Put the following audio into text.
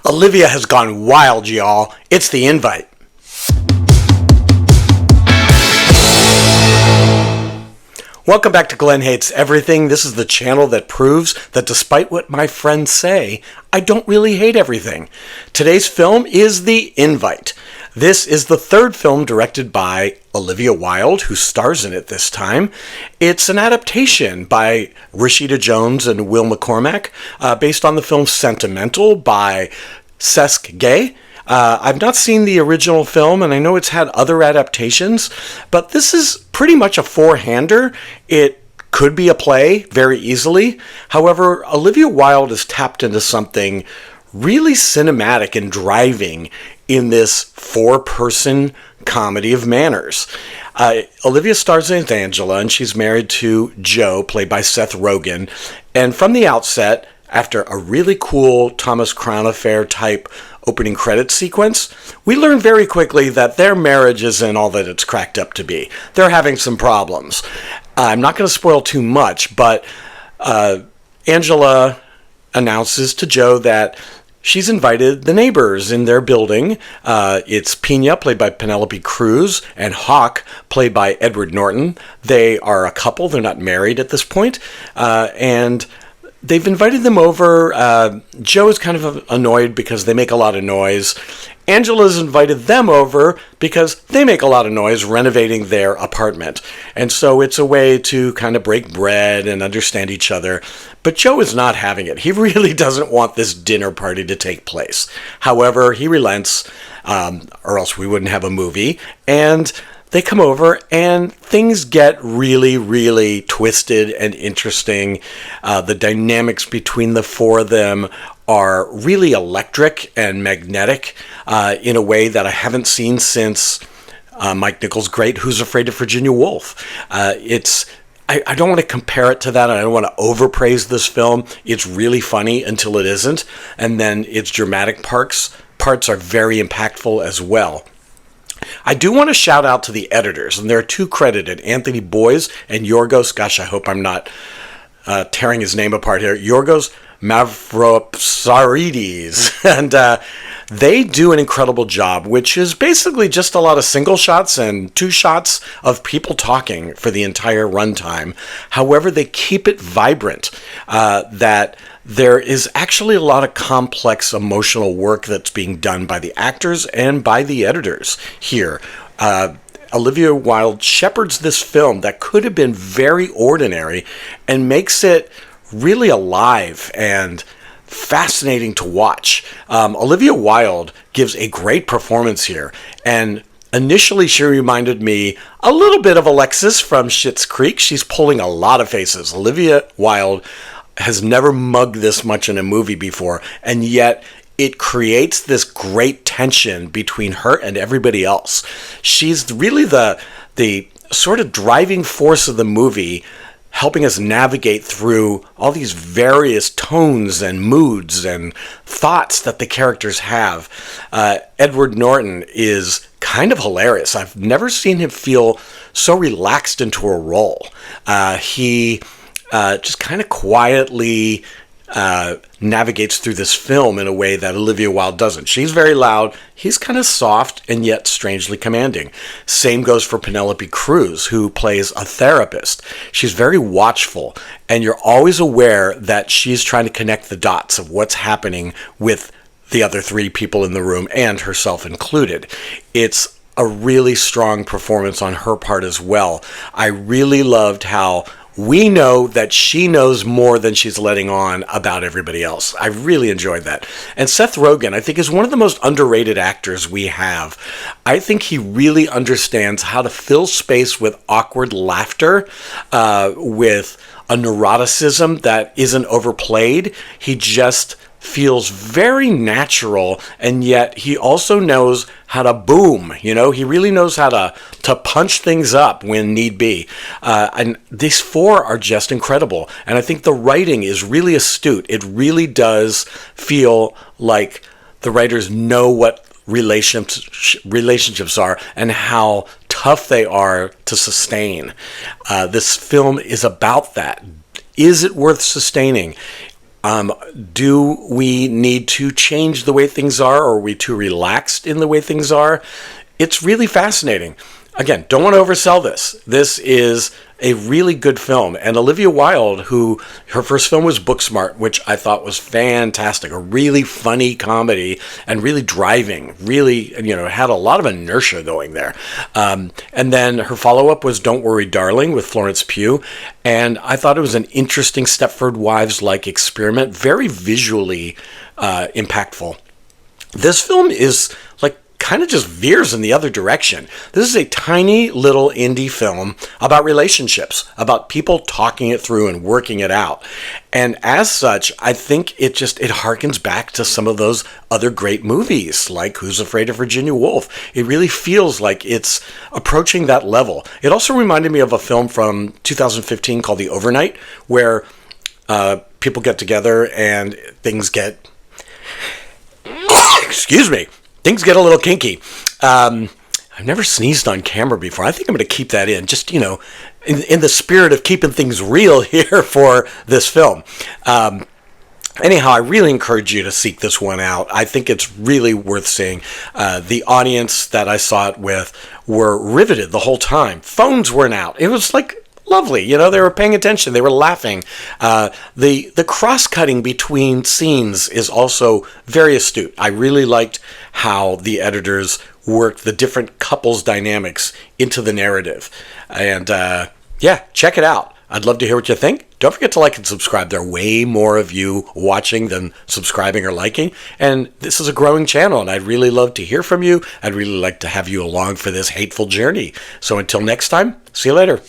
Olivia has gone wild, y'all. It's The Invite. Welcome back to Glenn Hates Everything. This is the channel that proves that despite what my friends say, I don't really hate everything. Today's film is The Invite. This is the third film directed by Olivia Wilde, who stars in it this time. It's an adaptation by Rashida Jones and Will McCormack, based on the film Sentimental by Cesc Gay. I've not seen the original film, and I know it's had other adaptations, but this is pretty much a four-hander. It could be a play very easily. However, Olivia Wilde has tapped into something really cinematic and driving in this four-person comedy of manners. Olivia stars as Angela, and she's married to Joe, played by Seth Rogen. And from the outset, after a really cool Thomas Crown Affair type opening credits sequence, we learn very quickly that their marriage isn't all that it's cracked up to be. They're having some problems. I'm not going to spoil too much, but Angela announces to Joe that she's invited the neighbors in their building. It's Pina, played by Penelope Cruz, and Hawk, played by Edward Norton. They are a couple. They're not married at this point. And they've invited them over. Joe is kind of annoyed because they make a lot of noise. Angela's invited them over because they make a lot of noise renovating their apartment. And so it's a way to kind of break bread and understand each other. But Joe is not having it. He really doesn't want this dinner party to take place. However, he relents, or else we wouldn't have a movie. And they come over and things get really, really twisted and interesting. The dynamics between the four of them are really electric and magnetic in a way that I haven't seen since Mike Nichols' great Who's Afraid of Virginia Woolf. I don't want to compare it to that. I don't want to overpraise this film. It's really funny until it isn't. And then its dramatic parts are very impactful as well. I do want to shout out to the editors, and there are two credited, Anthony Boyes and Yorgos, gosh, I hope I'm not tearing his name apart here, Yorgos Mavropsaridis, and they do an incredible job, which is basically just a lot of single shots and two shots of people talking for the entire runtime. However, they keep it vibrant, that there is actually a lot of complex emotional work that's being done by the actors and by the editors here. Olivia Wilde shepherds this film that could have been very ordinary and makes it really alive and fascinating to watch. Olivia Wilde gives a great performance here, and initially she reminded me a little bit of Alexis from Schitt's Creek. She's pulling a lot of faces. Olivia Wilde has never mugged this much in a movie before, and yet it creates this great tension between her and everybody else. She's really the sort of driving force of the movie, helping us navigate through all these various tones and moods and thoughts that the characters have. Edward Norton is kind of hilarious. I've never seen him feel so relaxed into a role. He just kind of quietly navigates through this film in a way that Olivia Wilde doesn't. She's very loud. He's kind of soft and yet strangely commanding. Same goes for Penelope Cruz, who plays a therapist. She's very watchful, and you're always aware that she's trying to connect the dots of what's happening with the other three people in the room, and herself included. It's a really strong performance on her part as well. I really loved how we know that she knows more than she's letting on about everybody else. I really enjoyed that. And Seth Rogen, I think, is one of the most underrated actors we have. I think he really understands how to fill space with awkward laughter, with a neuroticism that isn't overplayed. He just feels very natural, and yet he also knows how to boom. He really knows how to punch things up when need be. And these four are just incredible. And I think the writing is really astute. It really does feel like the writers know what relationships are and how tough they are to sustain. This film is about that. Is it worth sustaining? Do we need to change the way things are, or are we too relaxed in the way things are? It's really fascinating. Again, don't want to oversell this. This is a really good film. And Olivia Wilde, who her first film was Booksmart, which I thought was fantastic, a really funny comedy and really driving, really, had a lot of inertia going there. And then her follow-up was Don't Worry, Darling with Florence Pugh. And I thought it was an interesting Stepford Wives-like experiment, very visually impactful. This film is like kind of just veers in the other direction. This is a tiny little indie film about relationships, about people talking it through and working it out. And as such, I think it harkens back to some of those other great movies, like Who's Afraid of Virginia Woolf. It really feels like it's approaching that level. It also reminded me of a film from 2015 called The Overnight, where people get together and things get... Excuse me. Things get a little kinky. I've never sneezed on camera before. I think I'm going to keep that in, just, in the spirit of keeping things real here for this film. Anyhow, I really encourage you to seek this one out. I think it's really worth seeing. The audience that I saw it with were riveted the whole time. Phones weren't out. It was like... lovely, they were paying attention, they were laughing. The cross-cutting between scenes is also very astute. I really liked how the editors worked the different couples' dynamics into the narrative. And check it out. I'd love to hear what you think. Don't forget to like and subscribe. There are way more of you watching than subscribing or liking. And this is a growing channel, and I'd really love to hear from you. I'd really like to have you along for this hateful journey. So until next time, see you later.